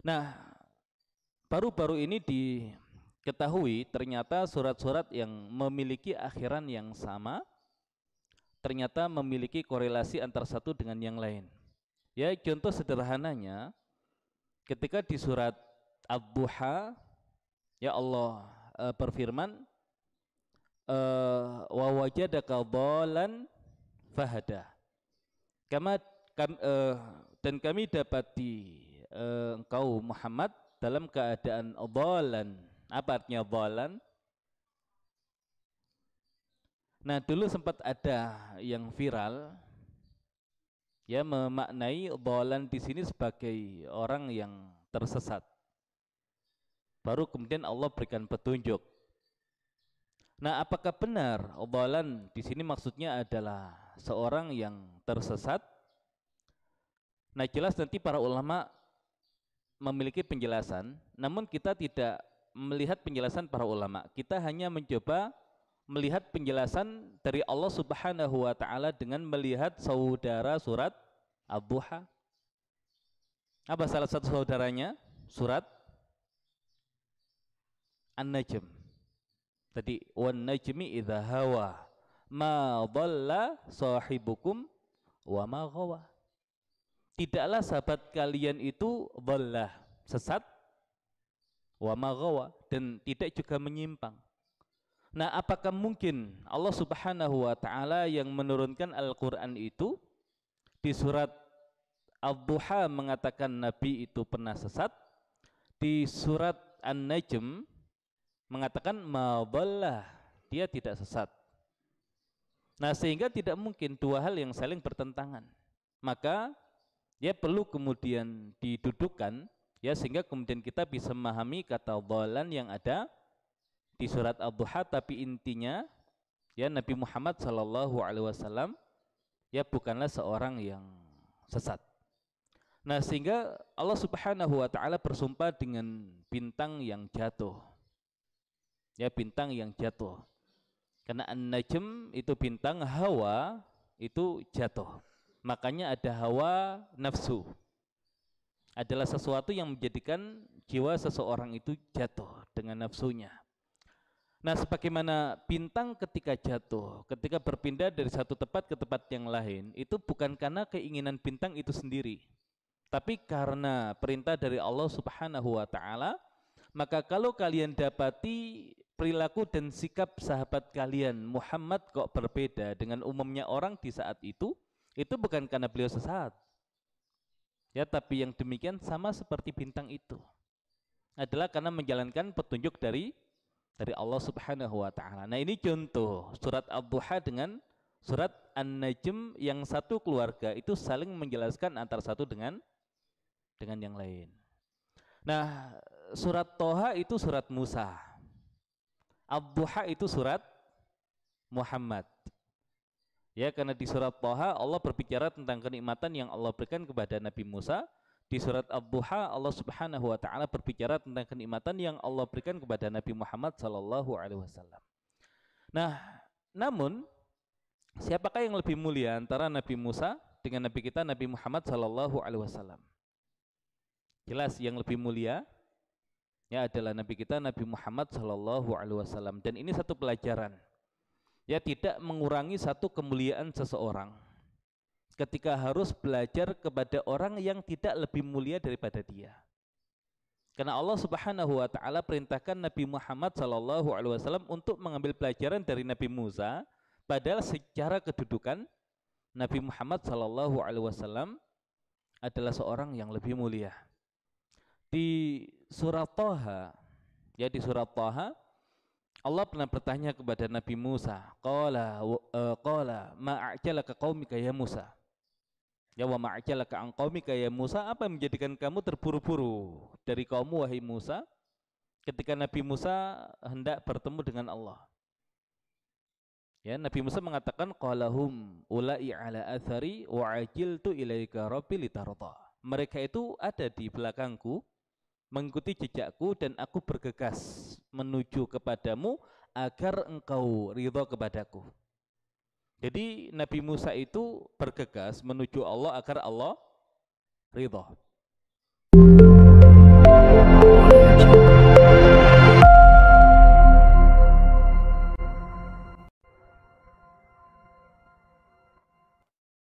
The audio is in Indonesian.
Nah, baru-baru ini diketahui ternyata surat-surat yang memiliki akhiran yang sama ternyata memiliki korelasi antara satu dengan yang lain. Ya, contoh sederhananya ketika di surat Ad-Duha ya Allah berfirman wa wajadaka dhalan fahada. Kama dan kami dapati engkau Muhammad dalam keadaan dhalan. Apa artinya dhalan? Nah, dulu sempat ada yang viral ya memaknai dhalan di sini sebagai orang yang tersesat. Baru kemudian Allah berikan petunjuk. Nah, apakah benar dhalan di sini maksudnya adalah seorang yang tersesat? Nah, jelas nanti para ulama memiliki penjelasan, namun kita tidak melihat penjelasan para ulama. Kita hanya mencoba melihat penjelasan dari Allah Subhanahu wa taala dengan melihat saudara surat Ad-Duha. Apa salah satu saudaranya? Surat An-Najm. Tadi wan najmi idza hawa ma dhalla sahibukum wa ma ghawa. Tidaklah sahabat kalian itu dhalla, sesat, wa ma ghawa, dan tidak juga menyimpang. Nah, apakah mungkin Allah Subhanahu wa taala yang menurunkan Al-Qur'an itu di surat Ad-Duha mengatakan Nabi itu pernah sesat, di surat An-Najm mengatakan ma dhalla, dia tidak sesat. Nah, sehingga tidak mungkin dua hal yang saling bertentangan. Maka ya perlu kemudian didudukkan ya sehingga kemudian kita bisa memahami kata dhalan yang ada di surat Ad-Duha, tapi intinya ya Nabi Muhammad sallallahu alaihi wasallam ya bukanlah seorang yang sesat. Nah, sehingga Allah Subhanahu wa taala bersumpah dengan bintang yang jatuh. Ya, bintang yang jatuh. Karena An-Najm itu bintang, hawa itu jatuh. Makanya ada hawa nafsu. Adalah sesuatu yang menjadikan jiwa seseorang itu jatuh dengan nafsunya. Nah, sebagaimana bintang ketika jatuh, ketika berpindah dari satu tempat ke tempat yang lain, itu bukan karena keinginan bintang itu sendiri, tapi karena perintah dari Allah Subhanahu wa taala. Maka kalau kalian dapati perilaku dan sikap sahabat kalian Muhammad kok berbeda dengan umumnya orang di saat itu bukan karena beliau sesat. Ya, tapi yang demikian sama seperti bintang itu adalah karena menjalankan petunjuk dari Allah Subhanahu wa taala. Nah, ini contoh surat Ad-Duha dengan surat An-Najm yang satu keluarga itu saling menjelaskan antara satu dengan yang lain. Nah, surat Toha itu surat Musa. Ad-Duha itu surat Muhammad. Ya, karena di surat Toha Allah berbicara tentang kenikmatan yang Allah berikan kepada Nabi Musa. Di surat Ad-Duha Allah Subhanahu wa taala berbicara tentang kenikmatan yang Allah berikan kepada Nabi Muhammad sallallahu alaihi wasallam. Nah, namun siapakah yang lebih mulia antara Nabi Musa dengan Nabi kita Nabi Muhammad sallallahu alaihi wasallam? Jelas yang lebih mulia ya adalah Nabi kita Nabi Muhammad sallallahu alaihi wasallam, dan ini satu pelajaran. Ya, tidak mengurangi satu kemuliaan seseorang ketika harus belajar kepada orang yang tidak lebih mulia daripada dia. Karena Allah Subhanahu wa taala perintahkan Nabi Muhammad sallallahu alaihi wasallam untuk mengambil pelajaran dari Nabi Musa, padahal secara kedudukan Nabi Muhammad sallallahu alaihi wasallam adalah seorang yang lebih mulia. Di surat Thaha, ya di surat Thaha Allah pernah bertanya kepada Nabi Musa, qala ma'ajalaka qaumika ya Musa. Ya, wa ma'ajalaka an qaumika ya Musa, apa yang menjadikan kamu terburu-buru dari kaummu wahai Musa ketika Nabi Musa hendak bertemu dengan Allah. Ya, Nabi Musa mengatakan qalahum ulai ala athari wa ajiltu ilaika rabbi litarda. Mereka itu ada di belakangku mengikuti jejakku dan aku bergegas menuju kepadamu agar engkau ridha kepadaku. Jadi Nabi Musa itu bergegas menuju Allah agar Allah ridha.